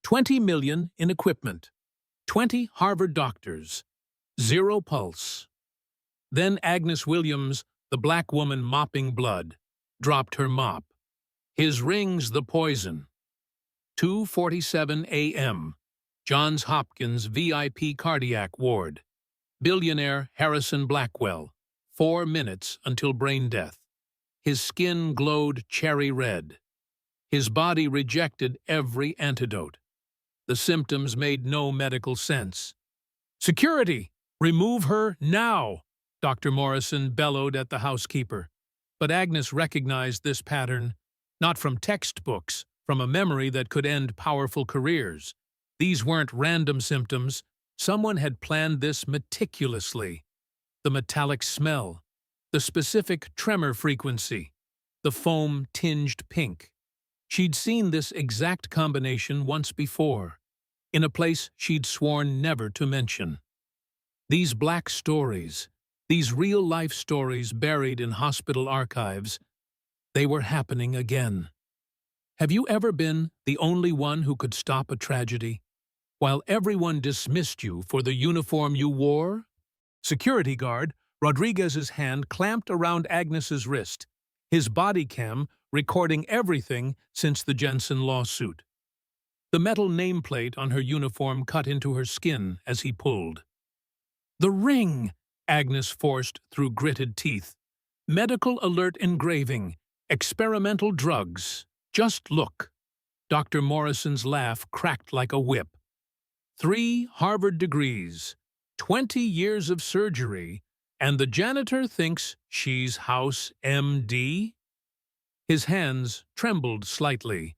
$20 million in equipment, 20 Harvard doctors, zero pulse. Then Agnes Williams, the black woman mopping blood, dropped her mop. His ring's the poison. 2:47 a.m. Johns Hopkins VIP cardiac ward. Billionaire Harrison Blackwell, 4 minutes until brain death. His skin glowed cherry red. His body rejected every antidote. The symptoms made no medical sense. "Security! Remove her now!" Dr. Morrison bellowed at the housekeeper. But Agnes recognized this pattern, not from textbooks, from a memory that could end powerful careers. These weren't random symptoms. Someone had planned this meticulously. The metallic smell, the specific tremor frequency, the foam tinged pink. She'd seen this exact combination once before, in a place she'd sworn never to mention. These black stories, these real-life stories buried in hospital archives, they were happening again. Have you ever been the only one who could stop a tragedy, while everyone dismissed you for the uniform you wore? Security guard Rodriguez's hand clamped around Agnes's wrist, his body cam recording everything since the Jensen lawsuit. The metal nameplate on her uniform cut into her skin as he pulled. "The ring!" Agnes forced through gritted teeth. "Medical alert engraving. Experimental drugs. Just look." Dr. Morrison's laugh cracked like a whip. 3 Harvard degrees, 20 years of surgery, and the janitor thinks she's House MD? His hands trembled slightly,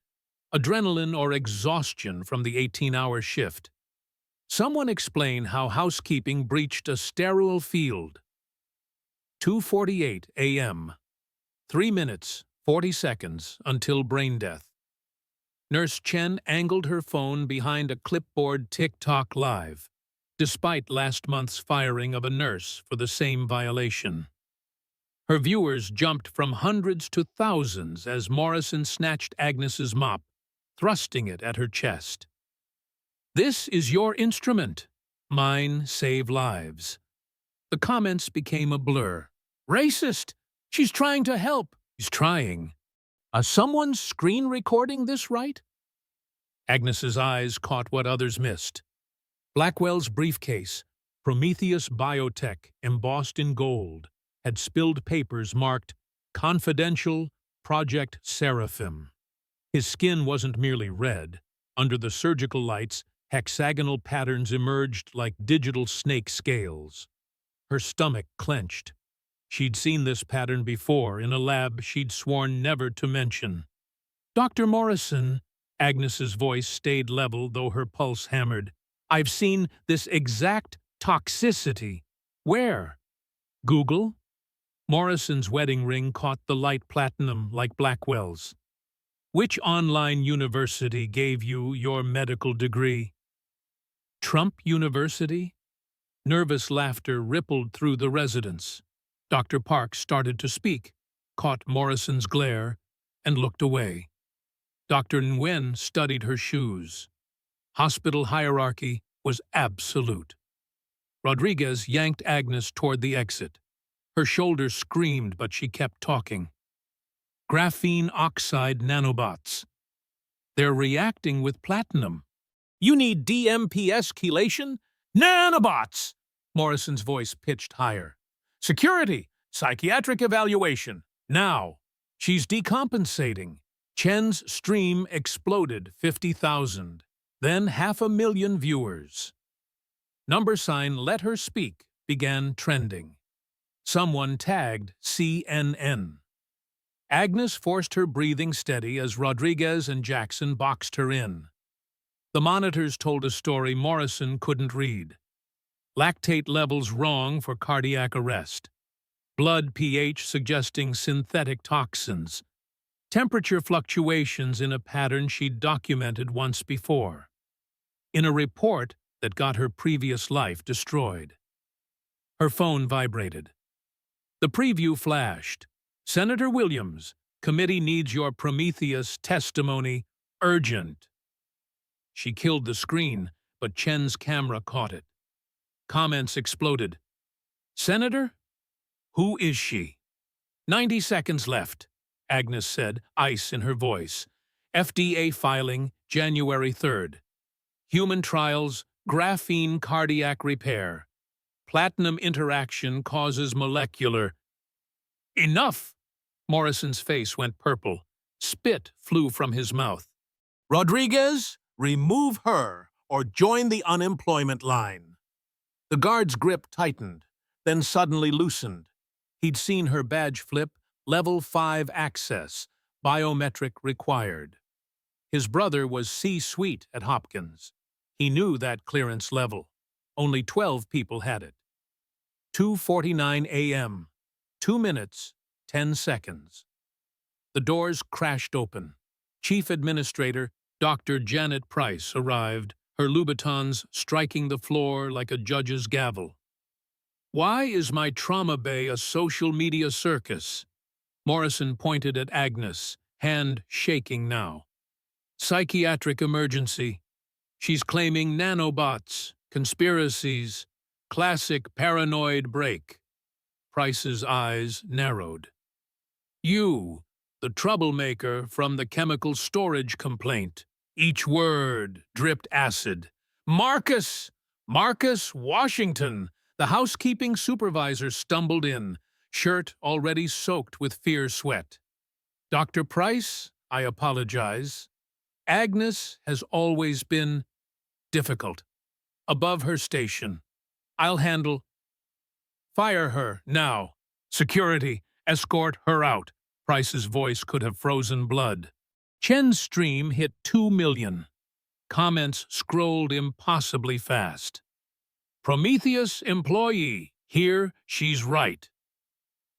adrenaline or exhaustion from the 18-hour shift. Someone explain how housekeeping breached a sterile field. 2:48 a.m. 3 minutes, 40 seconds until brain death. Nurse Chen angled her phone behind a clipboard TikTok live, despite last month's firing of a nurse for the same violation. Her viewers jumped from hundreds to thousands as Morrison snatched Agnes's mop, thrusting it at her chest. "This is your instrument. Mine save lives." The comments became a blur. "Racist! She's trying to help." "She's trying. Someone's screen recording this, right?" Agnes's eyes caught what others missed. Blackwell's briefcase, Prometheus Biotech embossed in gold, had spilled papers marked Confidential Project Seraphim. His skin wasn't merely red. Under the surgical lights, hexagonal patterns emerged like digital snake scales. Her stomach clenched. She'd seen this pattern before in a lab she'd sworn never to mention. "Dr. Morrison," Agnes's voice stayed level though her pulse hammered. "I've seen this exact toxicity." "Where?" "Google." Morrison's wedding ring caught the light platinum like Blackwell's. "Which online university gave you your medical degree?" "Trump University?" Nervous laughter rippled through the residence. Dr. Park started to speak, caught Morrison's glare, and looked away. Dr. Nguyen studied her shoes. Hospital hierarchy was absolute. Rodriguez yanked Agnes toward the exit. Her shoulders screamed, but she kept talking. "Graphene oxide nanobots. They're reacting with platinum. You need DMPS chelation? Nanobots!" Morrison's voice pitched higher. "Security! Psychiatric evaluation! Now!" "She's decompensating." Chen's stream exploded 50,000, then 500,000 viewers. Number sign "Let Her Speak" began trending. Someone tagged CNN. Agnes forced her breathing steady as Rodriguez and Jackson boxed her in. The monitors told a story Morrison couldn't read. Lactate levels wrong for cardiac arrest. Blood pH suggesting synthetic toxins. Temperature fluctuations in a pattern she'd documented once before. In a report that got her previous life destroyed. Her phone vibrated. The preview flashed. "Senator Williams, committee needs your Prometheus testimony urgent." She killed the screen, but Chen's camera caught it. Comments exploded. Senator? Who is she? 90 seconds left, Agnes said, ice in her voice. FDA filing, January 3rd. Human trials, graphene cardiac repair. Platinum interaction causes molecular. Enough! Morrison's face went purple. Spit flew from his mouth. Rodriguez, remove her or join the unemployment line. The guard's grip tightened, then suddenly loosened. He'd seen her badge flip, level 5 access, biometric required. His brother was C-suite at Hopkins. He knew that clearance level. Only 12 people had it. 2:49 a.m. 2 minutes, 10 seconds. The doors crashed open. Chief Administrator Dr. Janet Price arrived, her Louboutins striking the floor like a judge's gavel. Why is my trauma bay a social media circus? Morrison pointed at Agnes, hand shaking now. Psychiatric emergency. She's claiming nanobots, conspiracies, classic paranoid break. Price's eyes narrowed. You, the troublemaker from the chemical storage complaint. Each word dripped acid. Marcus! Marcus Washington! The housekeeping supervisor stumbled in, shirt already soaked with fear sweat. Dr. Price, I apologize. Agnes has always been difficult. Above her station. I'll handle. Fire her, now. Security, escort her out. Price's voice could have frozen blood. Chen's stream hit 2 million. Comments scrolled impossibly fast. Prometheus employee, here she's right.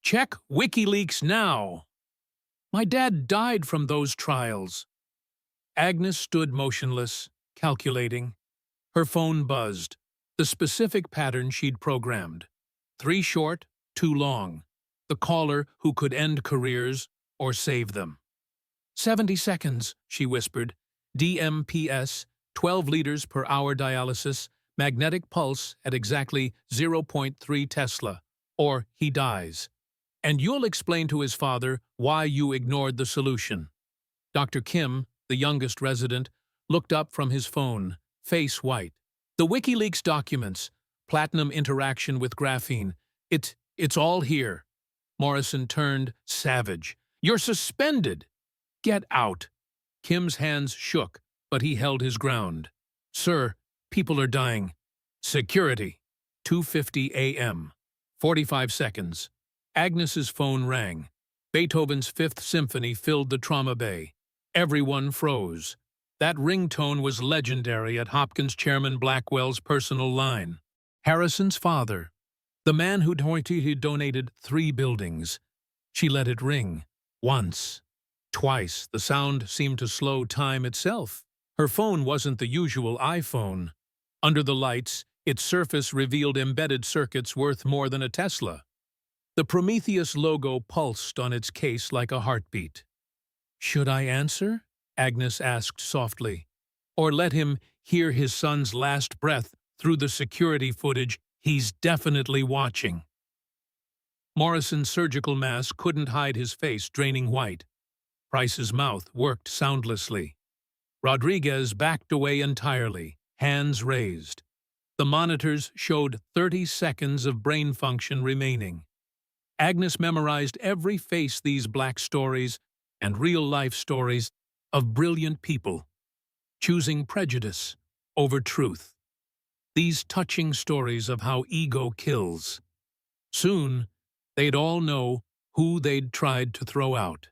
Check WikiLeaks now. My dad died from those trials. Agnes stood motionless, calculating. Her phone buzzed, the specific pattern she'd programmed. 3 short, 2 long. The caller who could end careers or save them. 70 seconds, she whispered. DMPS, 12 liters per hour dialysis, magnetic pulse at exactly 0.3 Tesla, or he dies. And you'll explain to his father why you ignored the solution. Dr. Kim, the youngest resident, looked up from his phone, face white. The WikiLeaks documents, platinum interaction with graphene, it's all here. Morrison turned savage. You're suspended! Get out! Kim's hands shook, but he held his ground. Sir, people are dying. Security. 2:50 a.m. 45 seconds. Agnes's phone rang. Beethoven's Fifth Symphony filled the trauma bay. Everyone froze. That ringtone was legendary at Hopkins Chairman Blackwell's personal line. Harrison's father, the man who'd donated 3 buildings. She let it ring. Once. Twice. The sound seemed to slow time itself. Her phone wasn't the usual iPhone. Under the lights, its surface revealed embedded circuits worth more than a Tesla. The Prometheus logo pulsed on its case like a heartbeat. Should I answer? Agnes asked softly. Or let him hear his son's last breath through the security footage? He's definitely watching. Morrison's surgical mask couldn't hide his face draining white. Price's mouth worked soundlessly. Rodriguez backed away entirely, hands raised. The monitors showed 30 seconds of brain function remaining. Agnes memorized every face these black stories and real-life stories of brilliant people, choosing prejudice over truth. These touching stories of how ego kills. Soon, they'd all know who they'd tried to throw out.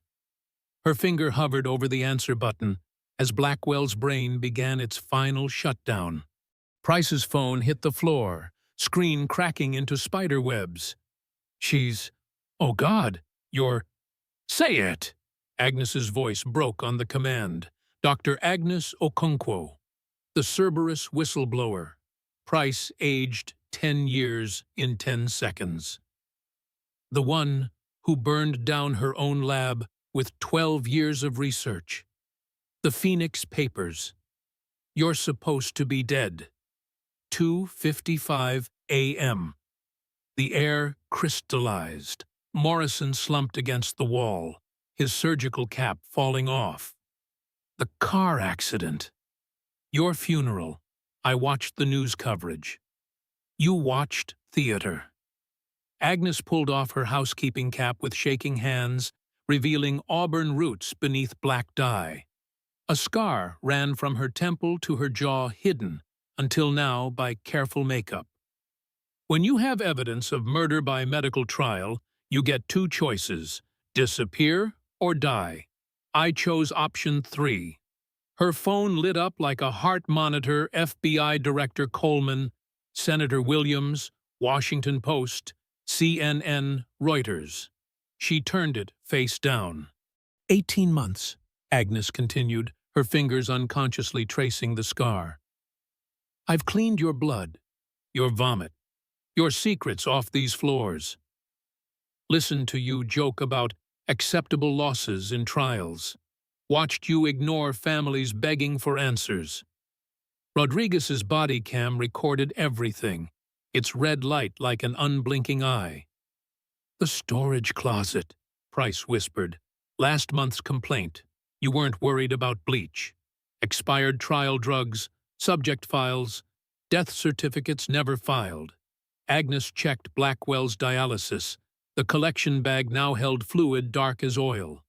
Her finger hovered over the answer button as Blackwell's brain began its final shutdown. Price's phone hit the floor, screen cracking into spider webs. Oh God, Say it! Agnes's voice broke on the command. Dr. Agnes Okonkwo, the Cerberus whistleblower. Price aged 10 years in 10 seconds. The one who burned down her own lab with 12 years of research. The Phoenix Papers. You're supposed to be dead. 2:55 a.m. The air crystallized. Morrison slumped against the wall, his surgical cap falling off. The car accident. Your funeral. I watched the news coverage. You watched theater. Agnes pulled off her housekeeping cap with shaking hands, revealing auburn roots beneath black dye. A scar ran from her temple to her jaw, hidden, until now, by careful makeup. When you have evidence of murder by medical trial, you get two choices: disappear or die. I chose option 3. Her phone lit up like a heart monitor. FBI Director Coleman, Senator Williams, Washington Post, CNN, Reuters. She turned it face down. 18 months, Agnes continued, her fingers unconsciously tracing the scar. I've cleaned your blood, your vomit, your secrets off these floors. Listened to you joke about acceptable losses in trials. Watched you ignore families begging for answers. Rodriguez's body cam recorded everything, its red light like an unblinking eye. The storage closet, Price whispered. Last month's complaint. You weren't worried about bleach. Expired trial drugs, subject files, death certificates never filed. Agnes checked Blackwell's dialysis. The collection bag now held fluid dark as oil.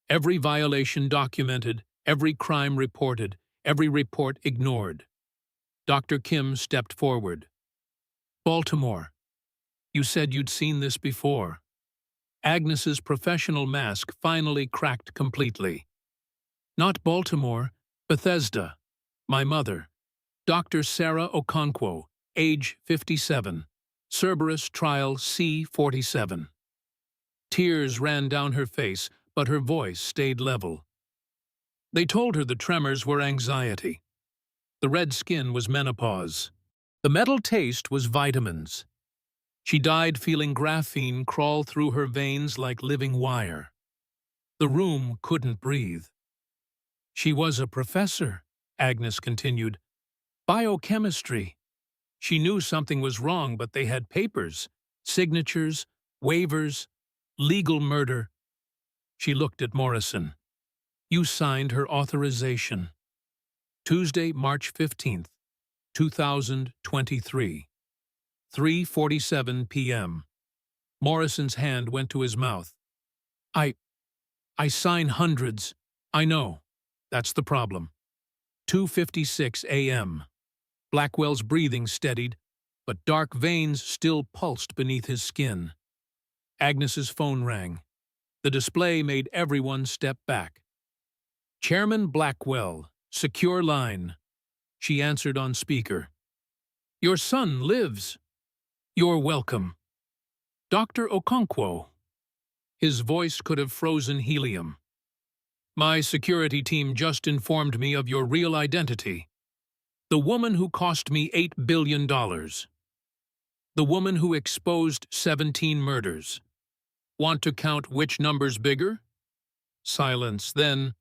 Every violation documented, every crime reported, every report ignored. Dr. Kim stepped forward. Baltimore. You said you'd seen this before. Agnes's professional mask finally cracked completely. Not Baltimore, Bethesda. My mother. Dr. Sarah Okonkwo, age 57. Cerberus trial C-47. Tears ran down her face, but her voice stayed level. They told her the tremors were anxiety. The red skin was menopause. The metal taste was vitamins. She died feeling graphene crawl through her veins like living wire. The room couldn't breathe. She was a professor, Agnes continued. Biochemistry. She knew something was wrong, but they had papers, signatures, waivers, legal murder. She looked at Morrison. You signed her authorization. Tuesday, March 15th, 2023. 3:47 p.m. Morrison's hand went to his mouth. I sign hundreds. I know. That's the problem. 2:56 a.m. Blackwell's breathing steadied, but dark veins still pulsed beneath his skin. Agnes's phone rang. The display made everyone step back. Chairman Blackwell, secure line. She answered on speaker. Your son lives. You're welcome. Dr. Okonkwo. His voice could have frozen helium. My security team just informed me of your real identity. The woman who cost me $8 billion. The woman who exposed 17 murders. Want to count which number's bigger? Silence. Then,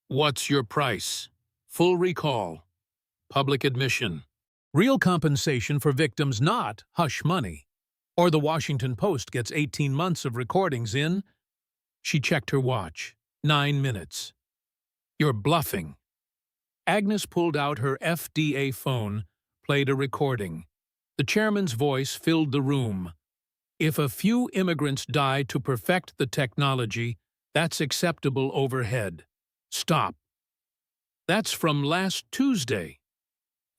what's your price? Full recall. Public admission. Real compensation for victims, not hush money. Or the Washington Post gets 18 months of recordings in. She checked her watch. 9 minutes. You're bluffing. Agnes pulled out her FDA phone, played a recording. The chairman's voice filled the room. If a few immigrants die to perfect the technology, that's acceptable overhead. Stop. That's from last Tuesday.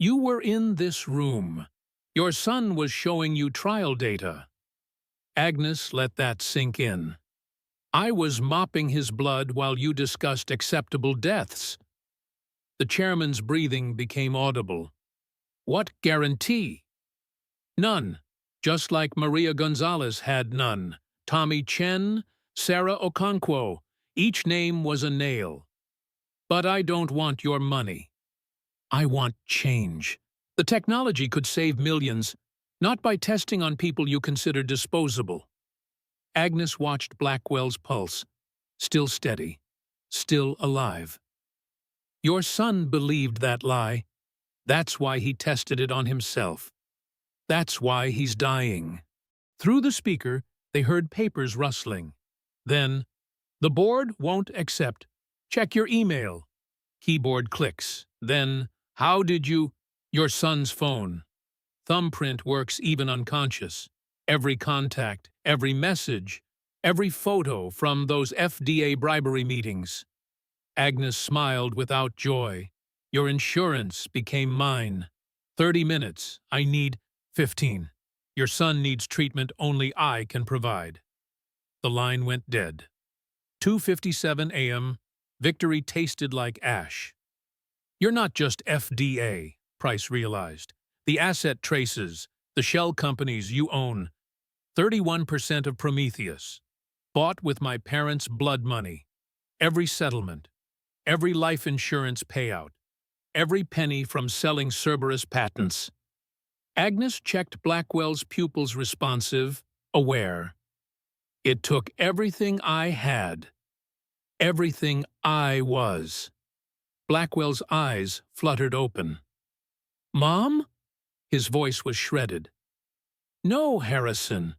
You were in this room. Your son was showing you trial data. Agnes let that sink in. I was mopping his blood while you discussed acceptable deaths. The chairman's breathing became audible. What guarantee? None. Just like Maria Gonzalez had none. Tommy Chen, Sarah Okonkwo. Each name was a nail. But I don't want your money. I want change. The technology could save millions, not by testing on people you consider disposable. Agnes watched Blackwell's pulse, still steady, still alive. Your son believed that lie. That's why he tested it on himself. That's why he's dying. Through the speaker, they heard papers rustling. Then, the board won't accept. Check your email. Keyboard clicks. Then, how did you? Your son's phone. Thumbprint works even unconscious. Every contact, every message, every photo from those FDA bribery meetings. Agnes smiled without joy. Your insurance became mine. 30 minutes. I need 15. Your son needs treatment only I can provide. The line went dead. 2:57 a.m. Victory tasted like ash. You're not just FDA, Price realized. The asset traces, the shell companies you own. 31% of Prometheus. Bought with my parents' blood money. Every settlement. Every life insurance payout. Every penny from selling Cerberus patents. Agnes checked Blackwell's pupils responsive, aware. It took everything I had. Everything I was. Blackwell's eyes fluttered open. Mom? His voice was shredded. No, Harrison.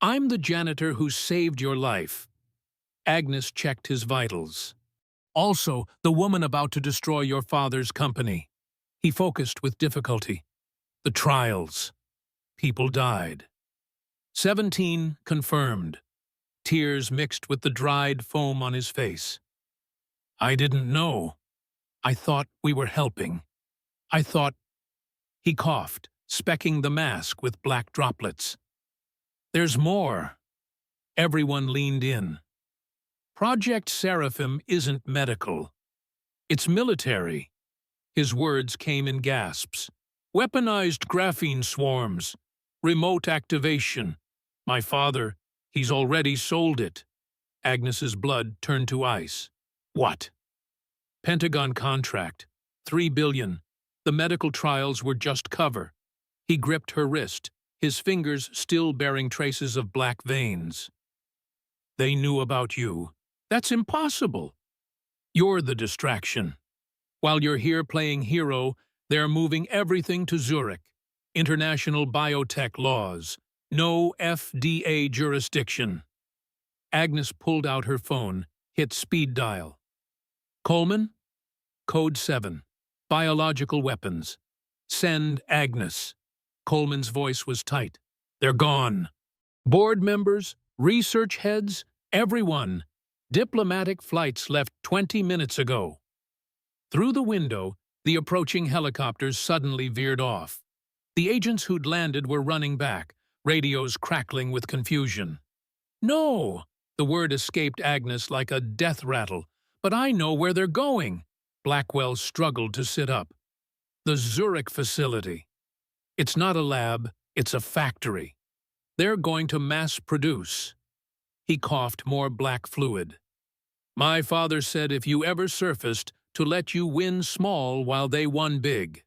I'm the janitor who saved your life. Agnes checked his vitals. Also, the woman about to destroy your father's company. He focused with difficulty. The trials. People died. 17 confirmed. Tears mixed with the dried foam on his face. I didn't know. I thought we were helping. I thought... He coughed, specking the mask with black droplets. There's more. Everyone leaned in. Project Seraphim isn't medical. It's military. His words came in gasps. Weaponized graphene swarms. Remote activation. My father, he's already sold it. Agnes's blood turned to ice. What? Pentagon contract. $3 billion. The medical trials were just cover. He gripped her wrist, his fingers still bearing traces of black veins. They knew about you. That's impossible. You're the distraction. While you're here playing hero, they're moving everything to Zurich. International biotech laws. No FDA jurisdiction. Agnes pulled out her phone, hit speed dial. Coleman? Code 7. Biological weapons. Send Agnes. Coleman's voice was tight. They're gone. Board members, research heads, everyone. Diplomatic flights left 20 minutes ago. Through the window, the approaching helicopters suddenly veered off. The agents who'd landed were running back, radios crackling with confusion. No! The word escaped Agnes like a death rattle. But I know where they're going. Blackwell struggled to sit up. The Zurich facility. It's not a lab, it's a factory. They're going to mass produce. He coughed more black fluid. My father said if you ever surfaced, to let you win small while they won big.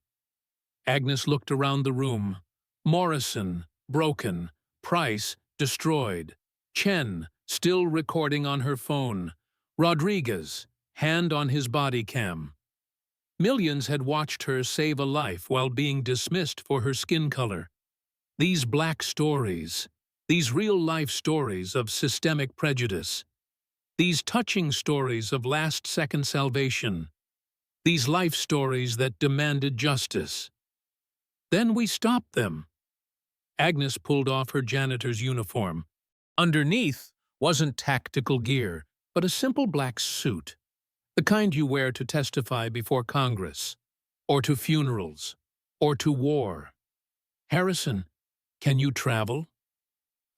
Agnes looked around the room. Morrison, broken. Price, destroyed. Chen, still recording on her phone. Rodriguez, hand on his body cam. Millions had watched her save a life while being dismissed for her skin color. These black stories, these real-life stories of systemic prejudice, these touching stories of last-second salvation, these life stories that demanded justice. Then we stopped them. Agnes pulled off her janitor's uniform. Underneath wasn't tactical gear, but a simple black suit. The kind you wear to testify before Congress, or to funerals, or to war. Harrison, can you travel?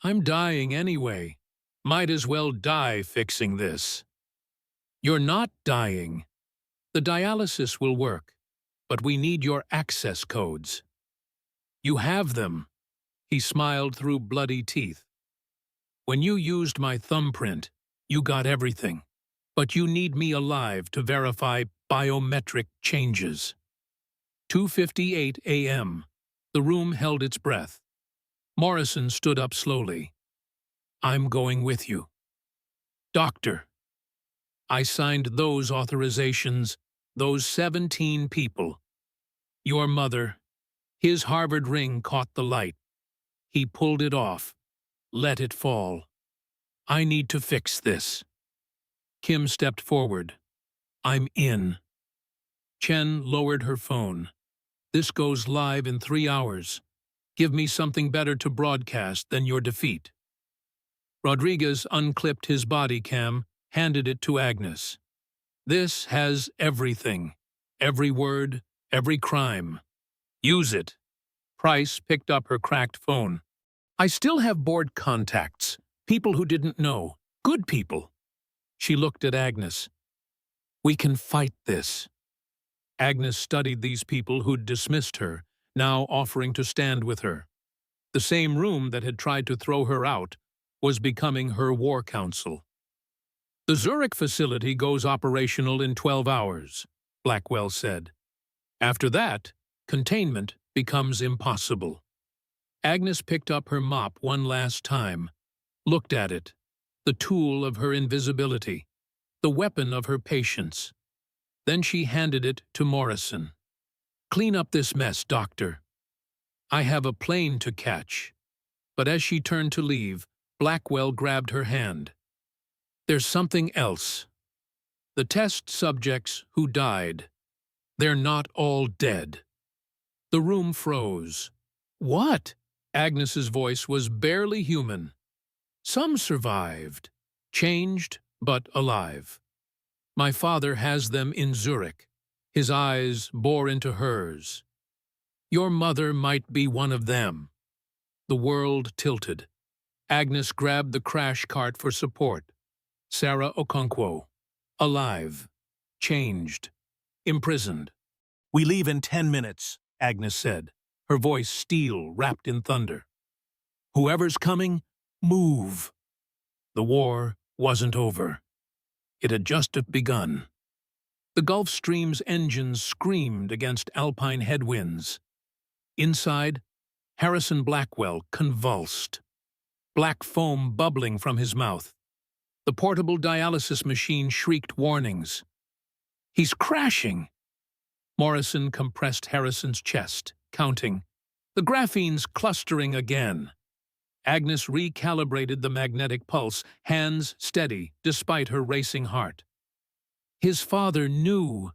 I'm dying anyway. Might as well die fixing this. You're not dying. The dialysis will work, but we need your access codes. You have them. He smiled through bloody teeth. When you used my thumbprint, you got everything. But you need me alive to verify biometric changes. 2:58 a.m. The room held its breath. Morrison stood up slowly. I'm going with you. Doctor. I signed those authorizations Those 17 people. Your mother. His Harvard ring caught the light. He pulled it off. Let it fall. I need to fix this. Kim stepped forward. I'm in. Chen lowered her phone. This goes live in 3 hours. Give me something better to broadcast than your defeat. Rodriguez unclipped his body cam, handed it to Agnes. This has everything. Every word, every crime. Use it. Price picked up her cracked phone. I still have board contacts. People who didn't know. Good people. She looked at Agnes. We can fight this. Agnes studied these people who'd dismissed her, now offering to stand with her. The same room that had tried to throw her out was becoming her war council. The Zurich facility goes operational in 12 hours, Blackwell said. After that, containment becomes impossible. Agnes picked up her mop one last time, looked at it, the tool of her invisibility, the weapon of her patience. Then she handed it to Morrison. Clean up this mess, Doctor. I have a plane to catch. But as she turned to leave, Blackwell grabbed her hand. There's something else. The test subjects who died. They're not all dead. The room froze. What? Agnes's voice was barely human. Some survived, changed but alive. My father has them in Zurich. His eyes bore into hers. Your mother might be one of them. The world tilted. Agnes grabbed the crash cart for support. Sarah Okonkwo. Alive. Changed. Imprisoned. We leave in 10 minutes, Agnes said, her voice steel wrapped in thunder. Whoever's coming, move. The war wasn't over. It had just begun. The Gulf Stream's engines screamed against alpine headwinds. Inside, Harrison Blackwell convulsed. Black foam bubbling from his mouth. The portable dialysis machine shrieked warnings. He's crashing! Morrison compressed Harrison's chest, counting. The graphene's clustering again. Agnes recalibrated the magnetic pulse, hands steady despite her racing heart. His father knew.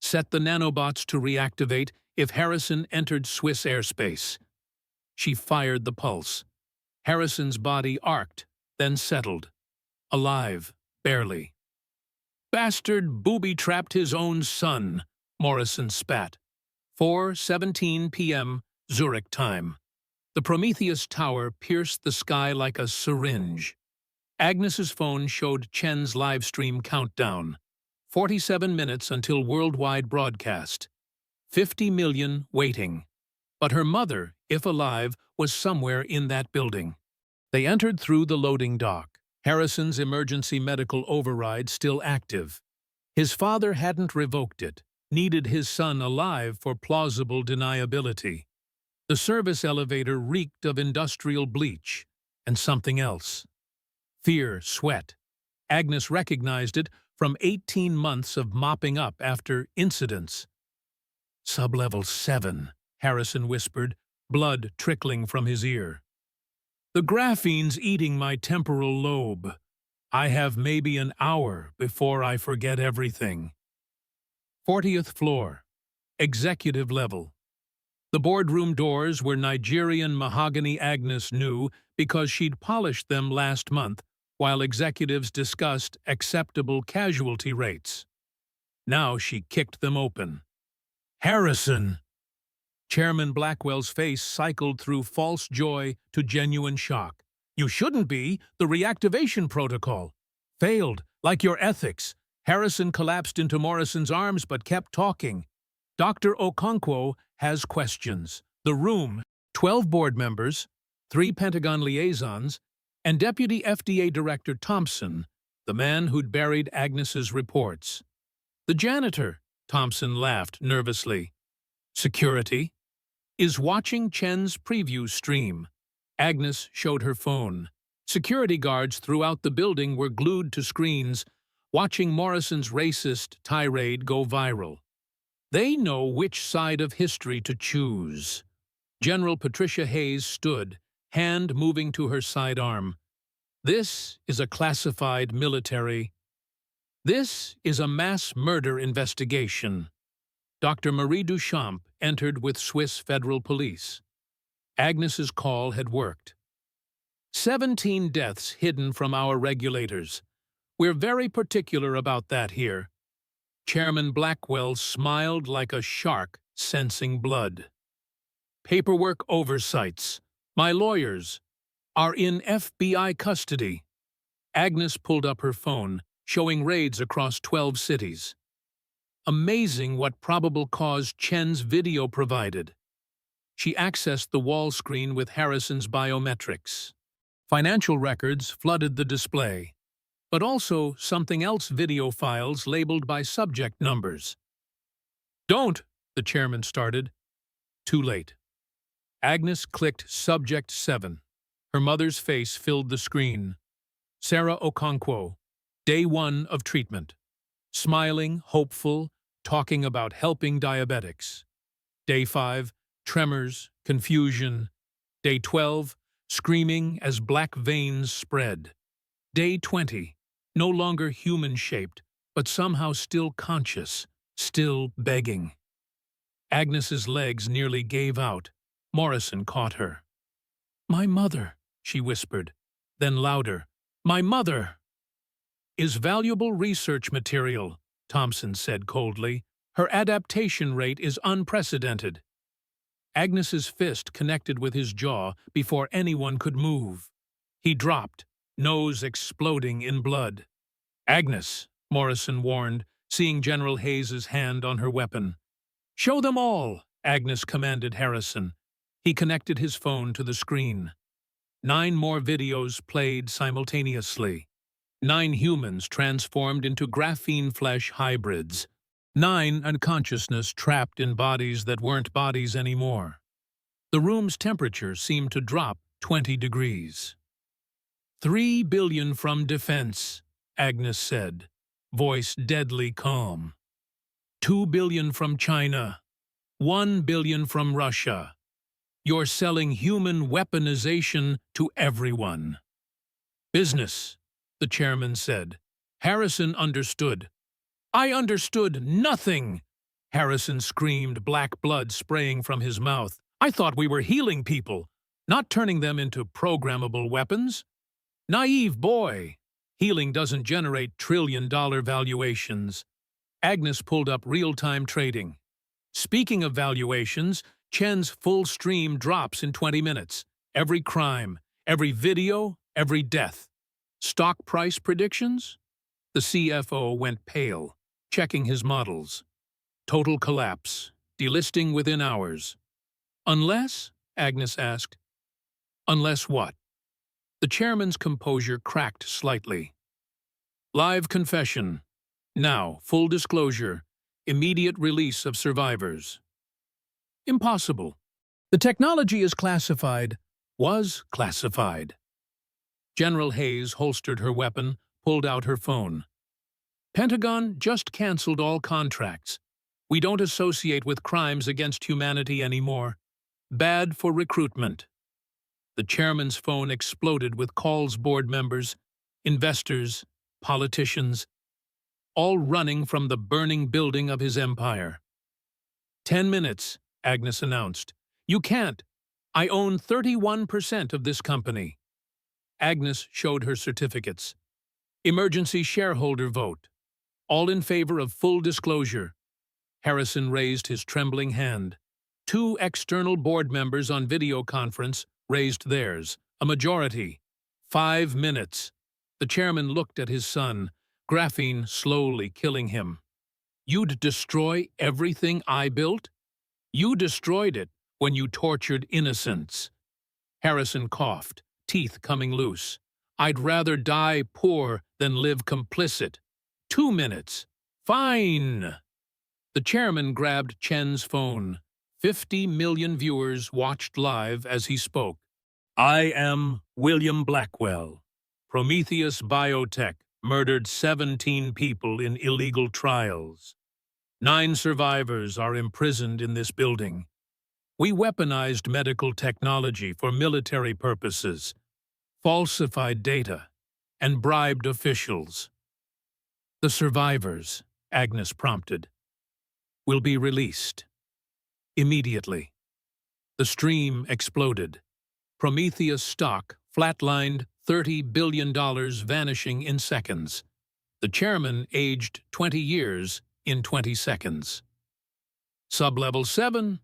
Set the nanobots to reactivate if Harrison entered Swiss airspace. She fired the pulse. Harrison's body arced, then settled. Alive, barely. Bastard booby-trapped his own son, Morrison spat. 4:17 p.m. Zurich time. The Prometheus Tower pierced the sky like a syringe. Agnes's phone showed Chen's livestream countdown. 47 minutes until worldwide broadcast. 50 million waiting. But her mother, if alive, was somewhere in that building. They entered through the loading dock. Harrison's emergency medical override still active. His father hadn't revoked it, needed his son alive for plausible deniability. The service elevator reeked of industrial bleach and something else. Fear, sweat. Agnes recognized it from 18 months of mopping up after incidents. Sublevel 7, Harrison whispered, blood trickling from his ear. The graphene's eating my temporal lobe. I have maybe an hour before I forget everything. 40th floor. Executive level. The boardroom doors were Nigerian mahogany. Agnes knew because she'd polished them last month while executives discussed acceptable casualty rates. Now she kicked them open. Harrison! Chairman Blackwell's face cycled through false joy to genuine shock. You shouldn't be. The reactivation protocol. Failed, like your ethics. Harrison collapsed into Morrison's arms but kept talking. Dr. Okonkwo has questions. The room, 12 board members, 3 Pentagon liaisons, and Deputy FDA Director Thompson, the man who'd buried Agnes's reports. The janitor, Thompson laughed nervously. Security is watching Chen's preview stream. Agnes showed her phone. Security guards throughout the building were glued to screens. watching Morrison's racist tirade go viral. They know which side of history to choose. General Patricia Hayes stood, hand moving to her sidearm. This is a classified military. This is a mass murder investigation. Dr. Marie Duchamp entered with Swiss Federal Police. Agnes's call had worked. 17 deaths hidden from our regulators. We're very particular about that here. Chairman Blackwell smiled like a shark sensing blood. Paperwork oversights. My lawyers are in FBI custody. Agnes pulled up her phone, showing raids across 12 cities. Amazing what probable cause Chen's video provided. She accessed the wall screen with Harrison's biometrics. Financial records flooded the display, but also something else: video files labeled by subject numbers. "Don't," the chairman started. Too late. Agnes clicked Subject 7. Her mother's face filled the screen. Sarah Okonkwo, day 1 of treatment. Smiling, hopeful, talking about helping diabetics. Day 5, tremors, confusion. Day 12, screaming as black veins spread. Day 20, no longer human-shaped, but somehow still conscious, still begging. Agnes's legs nearly gave out. Morrison caught her. "My mother," she whispered, then louder, "My mother!" "Is valuable research material," Thompson said coldly. "Her adaptation rate is unprecedented." Agnes's fist connected with his jaw before anyone could move. He dropped, nose exploding in blood. "Agnes," Morrison warned, seeing General Hayes's hand on her weapon. "Show them all," Agnes commanded Harrison. He connected his phone to the screen. 9 more videos played simultaneously. 9 humans transformed into graphene flesh hybrids. 9 unconsciousness trapped in bodies that weren't bodies anymore. The room's temperature seemed to drop 20 degrees. "3 billion from defense," Agnes said, voice deadly calm. 2 billion from China. 1 billion from Russia. You're selling human weaponization to everyone. "Business," the chairman said. Harrison understood. "I understood nothing!" Harrison screamed, black blood spraying from his mouth. "I thought we were healing people, not turning them into programmable weapons." "Naive boy! Healing doesn't generate trillion-dollar valuations." Agnes pulled up real-time trading. "Speaking of valuations, Chen's full stream drops in 20 minutes. Every crime, every video, every death. Stock price predictions?" The CFO went pale, checking his models. "Total collapse. Delisting within hours." "Unless?" Agnes asked. "Unless what?" The chairman's composure cracked slightly. "Live confession. Now, full disclosure. Immediate release of survivors." "Impossible. The technology is classified." "Was classified." General Hayes holstered her weapon, pulled out her phone. "Pentagon just canceled all contracts. We don't associate with crimes against humanity anymore. Bad for recruitment." The chairman's phone exploded with calls: board members, investors, politicians, all running from the burning building of his empire. 10 minutes, Agnes announced. "You can't. I own 31% of this company." Agnes showed her certificates. "Emergency shareholder vote. All in favor of full disclosure." Harrison raised his trembling hand. 2 external board members on video conference raised theirs. A majority. 5 minutes. The chairman looked at his son, graphene slowly killing him. "You'd destroy everything I built? You destroyed it when you tortured innocents." Harrison coughed, teeth coming loose. "I'd rather die poor than live complicit." 2 minutes. "Fine." The chairman grabbed Chen's phone. 50 million viewers watched live as he spoke. "I am William Blackwell, Prometheus Biotech, murdered 17 people in illegal trials. 9 survivors are imprisoned in this building. We weaponized medical technology for military purposes, falsified data, and bribed officials. The survivors, Agnes prompted, will be released. Immediately. The stream exploded. Prometheus stock flatlined, $30 billion vanishing in seconds. The chairman aged 20 years in 20 seconds. Sublevel 7.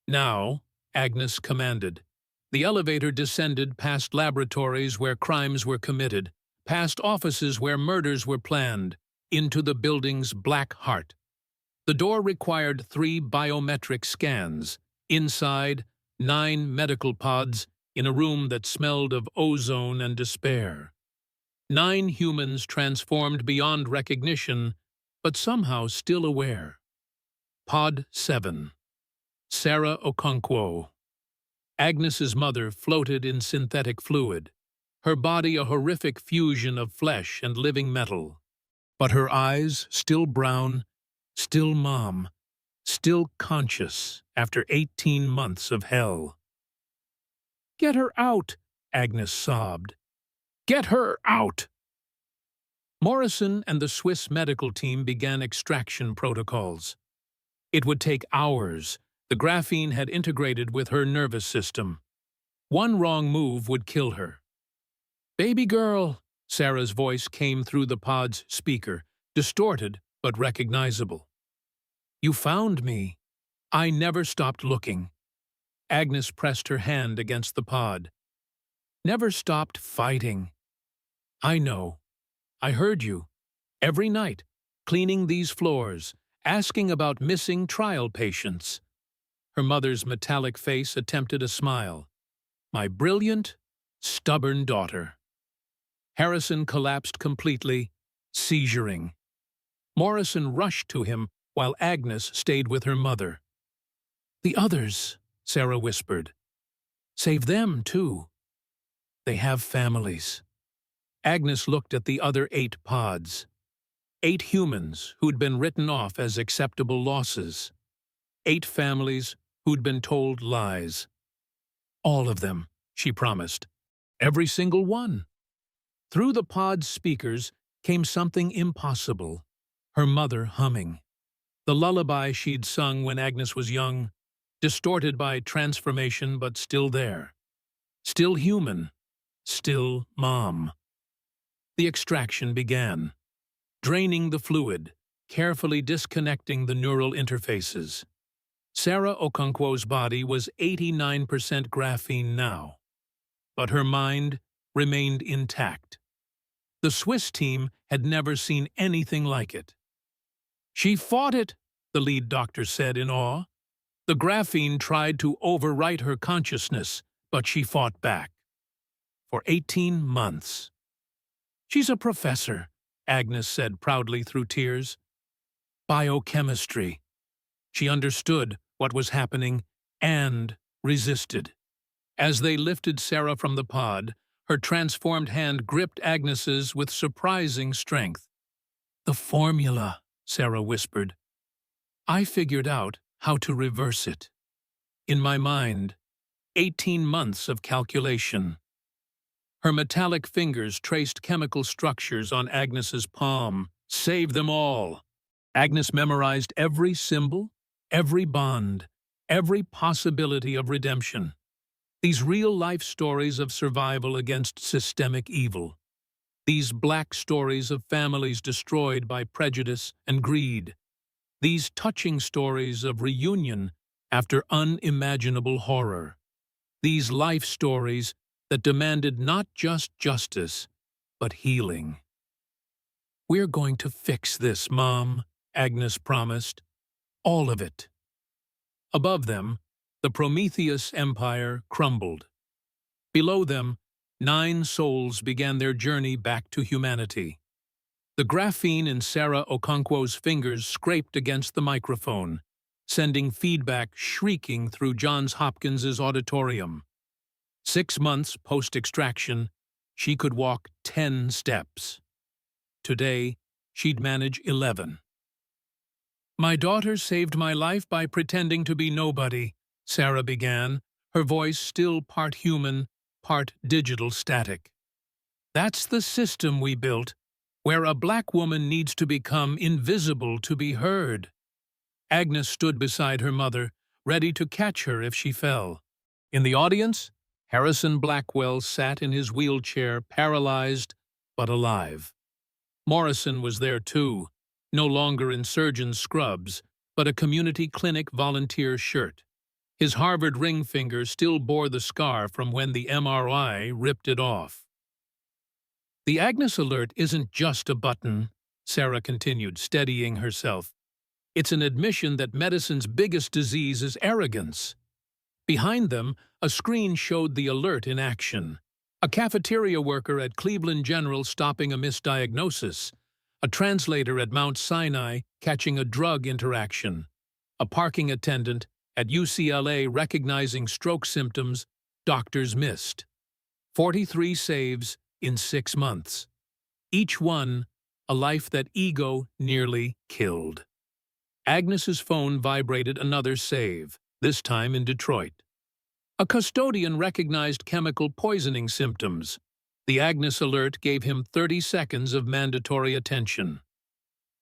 Now, Agnes commanded. The elevator descended past laboratories where crimes were committed, past offices where murders were planned, into the building's black heart. The door required 3 biometric scans. Inside, 9 medical pods in a room that smelled of ozone and despair. 9 humans transformed beyond recognition, but somehow still aware. Pod 7. Sarah Okonkwo. Agnes's mother floated in synthetic fluid, her body a horrific fusion of flesh and living metal. But her eyes still brown, still mom, still conscious after 18 months of hell. "Get her out," Agnes sobbed. "Get her out!" Morrison and the Swiss medical team began extraction protocols. It would take hours. The graphene had integrated with her nervous system. One wrong move would kill her. "Baby girl," Sarah's voice came through the pod's speaker, distorted but recognizable. "You found me. I never stopped looking." Agnes pressed her hand against the pod. "Never stopped fighting. I know. I heard you. Every night, cleaning these floors, asking about missing trial patients." Her mother's metallic face attempted a smile. "My brilliant, stubborn daughter." Harrison collapsed completely, seizuring. Morrison rushed to him while Agnes stayed with her mother. "The others," Sarah whispered. "Save them, too. They have families." Agnes looked at the other 8 pods. 8 humans who'd been written off as acceptable losses. 8 families who'd been told lies. "All of them," she promised. "Every single one." Through the pod's speakers came something impossible. Her mother humming. The lullaby she'd sung when Agnes was young, distorted by transformation but still there. Still human. Still mom. The extraction began. Draining the fluid, carefully disconnecting the neural interfaces. Sarah Okonkwo's body was 89% graphene now, but her mind remained intact. The Swiss team had never seen anything like it. "She fought it," the lead doctor said in awe. "The graphene tried to overwrite her consciousness, but she fought back. For 18 months. She's a professor," Agnes said proudly through tears. "Biochemistry." She understood what was happening and resisted. As they lifted Sarah from the pod, her transformed hand gripped Agnes's with surprising strength. "The formula," Sarah whispered. "I figured out how to reverse it. In my mind, 18 months of calculation." Her metallic fingers traced chemical structures on Agnes's palm. Save them all. Agnes memorized every symbol, every bond, every possibility of redemption. These real-life stories of survival against systemic evil. These black stories of families destroyed by prejudice and greed. These touching stories of reunion after unimaginable horror. These life stories that demanded not just justice, but healing. "We're going to fix this, Mom," Agnes promised. "All of it." Above them, the Prometheus Empire crumbled. Below them, 9 souls began their journey back to humanity. The graphene in Sarah Okonkwo's fingers scraped against the microphone, sending feedback shrieking through Johns Hopkins's auditorium. 6 months post-extraction, she could walk 10 steps. Today, she'd manage 11. "My daughter saved my life by pretending to be nobody," Sarah began, her voice still part human, part digital static. "That's the system we built, where a black woman needs to become invisible to be heard." Agnes stood beside her mother, ready to catch her if she fell. In the audience, Harrison Blackwell sat in his wheelchair, paralyzed but alive. Morrison was there too, no longer in surgeon scrubs, but a community clinic volunteer shirt. His Harvard ring finger still bore the scar from when the MRI ripped it off. "The Agnes alert isn't just a button," Sarah continued, steadying herself. "It's an admission that medicine's biggest disease is arrogance." Behind them, a screen showed the alert in action. A cafeteria worker at Cleveland General stopping a misdiagnosis, a translator at Mount Sinai catching a drug interaction, a parking attendant at UCLA recognizing stroke symptoms doctors missed. 43 saves in 6 months. Each one a life that ego nearly killed. Agnes's phone vibrated another save, this time in Detroit. A custodian recognized chemical poisoning symptoms. The Agnes alert gave him 30 seconds of mandatory attention.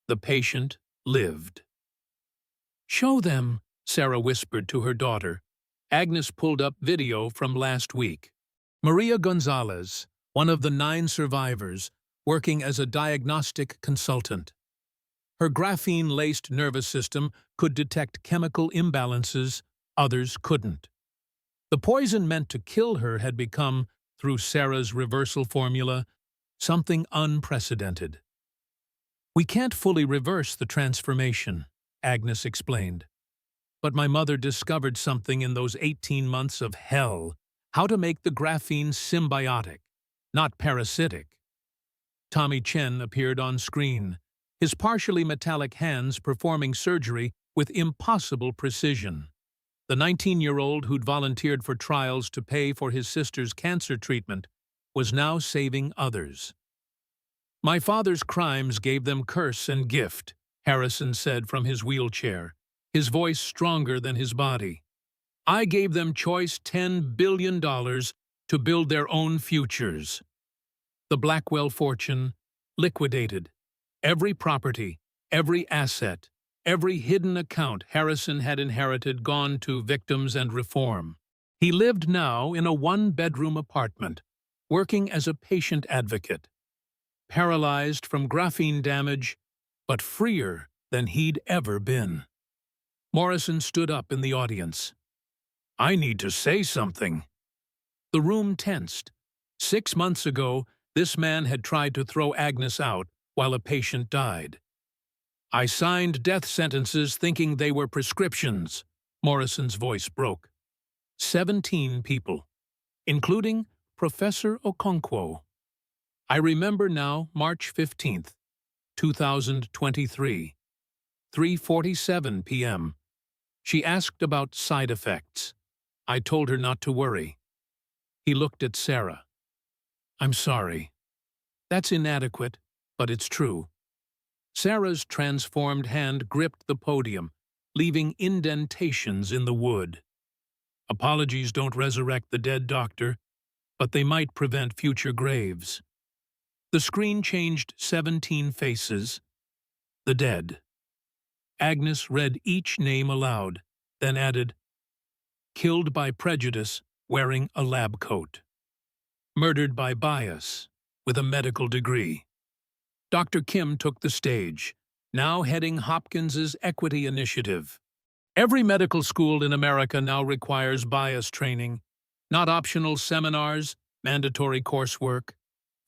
The patient lived. "Show them," Sarah whispered to her daughter. Agnes pulled up video from last week. Maria Gonzalez, one of the 9 survivors, working as a diagnostic consultant. Her graphene-laced nervous system could detect chemical imbalances others couldn't. The poison meant to kill her had become, through Sarah's reversal formula, something unprecedented. "We can't fully reverse the transformation," Agnes explained. "But my mother discovered something in those 18 months of hell, how to make the graphene symbiotic, not parasitic." Tommy Chen appeared on screen, his partially metallic hands performing surgery with impossible precision. The 19-year-old who'd volunteered for trials to pay for his sister's cancer treatment was now saving others. "My father's crimes gave them curse and gift," Harrison said from his wheelchair, his voice stronger than his body. "I gave them choice $10 billion to build their own futures." The Blackwell fortune liquidated. Every property, every asset, every hidden account Harrison had inherited gone to victims and reform. He lived now in a 1-bedroom apartment, working as a patient advocate. Paralyzed from graphene damage, but freer than he'd ever been. Morrison stood up in the audience. "I need to say something." The room tensed. 6 months ago, this man had tried to throw Agnes out while a patient died. "I signed death sentences thinking they were prescriptions," Morrison's voice broke. 17 people, including Professor Okonkwo. "I remember now, March 15th, 2023, 3:47 p.m. She asked about side effects. I told her not to worry." He looked at Sarah. "I'm sorry. That's inadequate, but it's true." Sarah's transformed hand gripped the podium, leaving indentations in the wood. "Apologies don't resurrect the dead, doctor, but they might prevent future graves." The screen changed 17 faces. The dead. Agnes read each name aloud, then added, "Killed by prejudice, wearing a lab coat. Murdered by bias, with a medical degree." Dr. Kim took the stage, now heading Hopkins's Equity Initiative. "Every medical school in America now requires bias training, not optional seminars, mandatory coursework.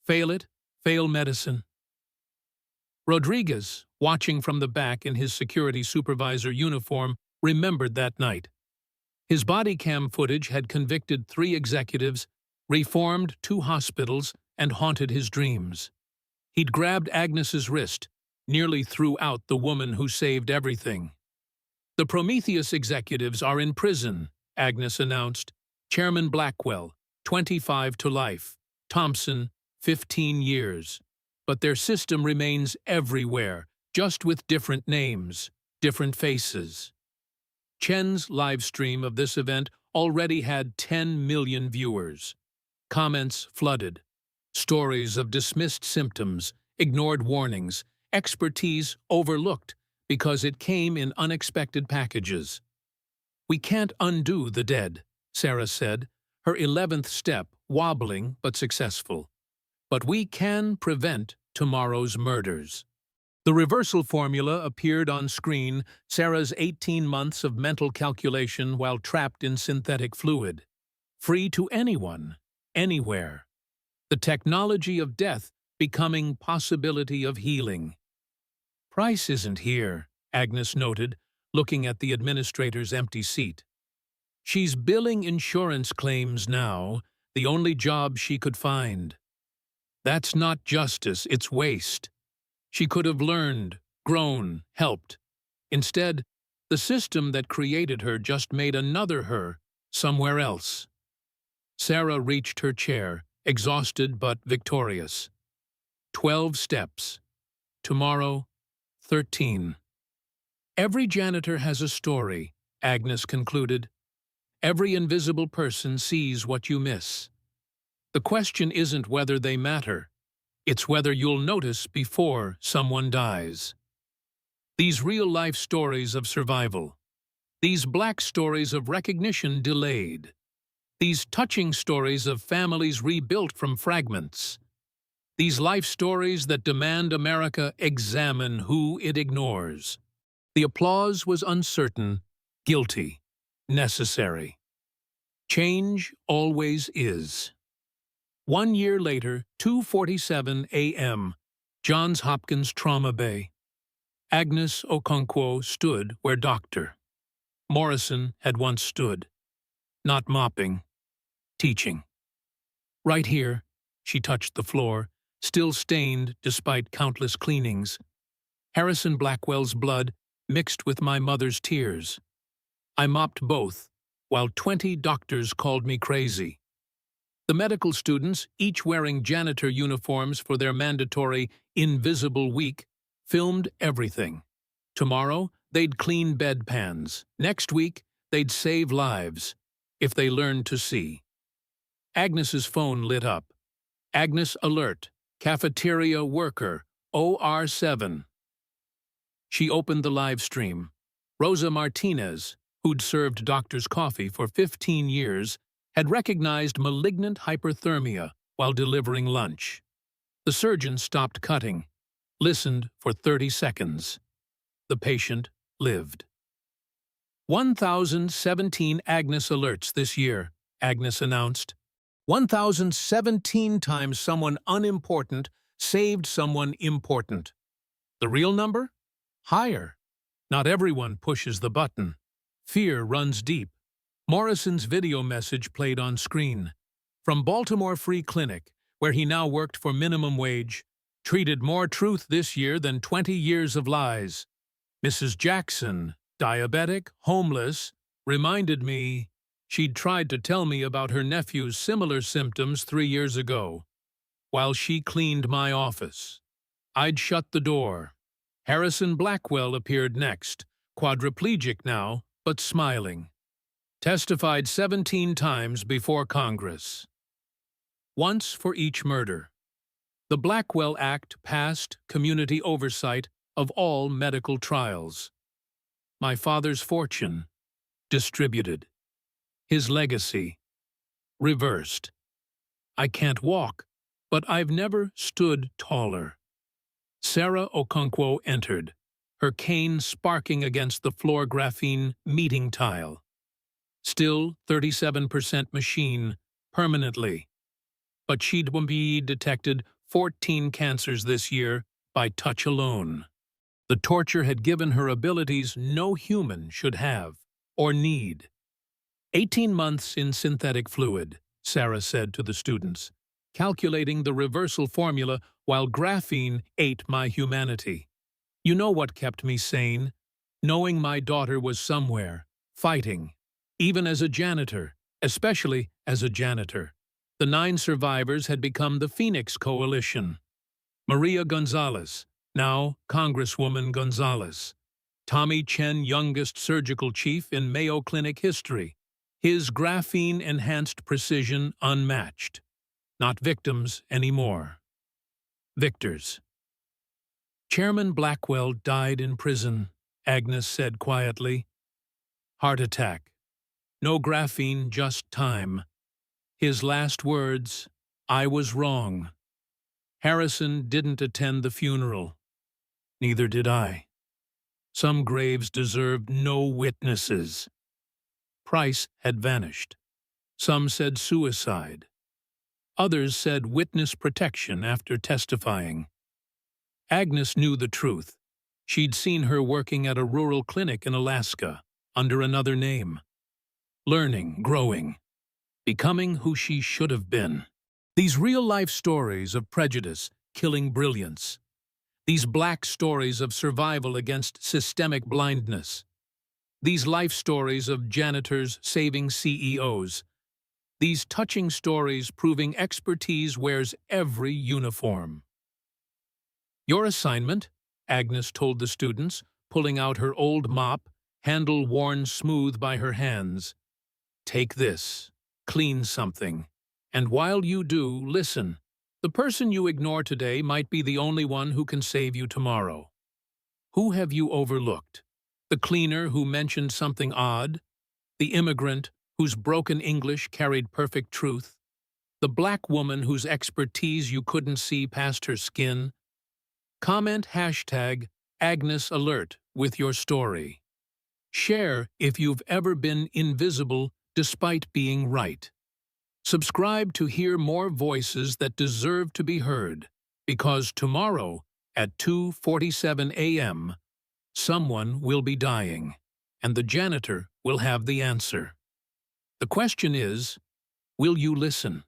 Fail it, fail medicine." Rodriguez, watching from the back in his security supervisor uniform, remembered that night. His body cam footage had convicted 3 executives, reformed 2 hospitals, and haunted his dreams. He'd grabbed Agnes's wrist, nearly threw out the woman who saved everything. "The Prometheus executives are in prison," Agnes announced. "Chairman Blackwell, 25 to life. Thompson, 15 years. but their system remains everywhere, just with different names, different faces. Chen's live stream of this event already had 10 million viewers. Comments flooded. Stories of dismissed symptoms, ignored warnings, expertise overlooked because it came in unexpected packages. "We can't undo the dead," Sarah said, her 11th step wobbling but successful. "But we can prevent tomorrow's murders." The reversal formula appeared on screen, Sarah's 18 months of mental calculation while trapped in synthetic fluid. Free to anyone, anywhere. The technology of death becoming possibility of healing. "Price isn't here," Agnes noted, looking at the administrator's empty seat. "She's billing insurance claims now, the only job she could find. That's not justice, it's waste. She could have learned, grown, helped. Instead, the system that created her just made another her, somewhere else." Sarah reached her chair, exhausted but victorious. 12 steps. Tomorrow, 13. "Every janitor has a story," Agnes concluded. "Every invisible person sees what you miss. The question isn't whether they matter. It's whether you'll notice before someone dies." These real-life stories of survival. These black stories of recognition delayed. These touching stories of families rebuilt from fragments. These life stories that demand America examine who it ignores. The applause was uncertain, guilty, necessary. Change always is. 1 year later, 2:47 a.m., Johns Hopkins Trauma Bay. Agnes Okonkwo stood where Dr. Morrison had once stood. Not mopping, teaching. Right here, she touched the floor, still stained despite countless cleanings. Harrison Blackwell's blood mixed with my mother's tears. I mopped both, while 20 doctors called me crazy. The medical students, each wearing janitor uniforms for their mandatory invisible week, filmed everything. Tomorrow, they'd clean bedpans. Next week, they'd save lives, if they learned to see. Agnes's phone lit up. Agnes alert, cafeteria worker, OR7. She opened the live stream. Rosa Martinez, who'd served doctors coffee for 15 years, had recognized malignant hyperthermia while delivering lunch. The surgeon stopped cutting, listened for 30 seconds. The patient lived. 1,017 Agnes alerts this year, Agnes announced. 1,017 times someone unimportant saved someone important. The real number? Higher. Not everyone pushes the button. Fear runs deep. Morrison's video message played on screen. From Baltimore Free Clinic, where he now worked for minimum wage, treated more truth this year than 20 years of lies. Mrs. Jackson, diabetic, homeless, reminded me she'd tried to tell me about her nephew's similar symptoms 3 years ago, while she cleaned my office. I'd shut the door. Harrison Blackwell appeared next, quadriplegic now, but smiling. Testified 17 times before Congress. Once for each murder. The Blackwell Act passed community oversight of all medical trials. My father's fortune, distributed. His legacy, reversed. I can't walk, but I've never stood taller. Sarah Okonkwo entered, her cane sparking against the floor graphene meeting tile. Still 37% machine, permanently. But she'd be detected 14 cancers this year by touch alone. The torture had given her abilities no human should have or need. 18 months in synthetic fluid, Sarah said to the students, calculating the reversal formula while graphene ate my humanity. You know what kept me sane? Knowing my daughter was somewhere, fighting. Even as a janitor, especially as a janitor. The 9 survivors had become the Phoenix Coalition. Maria Gonzalez, now Congresswoman Gonzalez. Tommy Chen, youngest surgical chief in Mayo Clinic history. His graphene-enhanced precision unmatched. Not victims anymore. Victors. Chairman Blackwell died in prison, Agnes said quietly. Heart attack. No graphene, just time. His last words, I was wrong. Harrison didn't attend the funeral. Neither did I. Some graves deserved no witnesses. Price had vanished. Some said suicide. Others said witness protection after testifying. Agnes knew the truth. She'd seen her working at a rural clinic in Alaska, under another name. Learning, growing, becoming who she should have been. These real-life stories of prejudice killing brilliance. These black stories of survival against systemic blindness. These life stories of janitors saving CEOs. These touching stories proving expertise wears every uniform. Your assignment, Agnes told the students, pulling out her old mop, handle worn smooth by her hands. Take this, clean something, and while you do, listen. The person you ignore today might be the only one who can save you tomorrow. Who have you overlooked? The cleaner who mentioned something odd? The immigrant whose broken English carried perfect truth? The black woman whose expertise you couldn't see past her skin? Comment #AgnesAlert with your story. Share if you've ever been invisible despite being right. Subscribe to hear more voices that deserve to be heard, because tomorrow at 2:47 a.m., someone will be dying, and the janitor will have the answer. The question is, will you listen?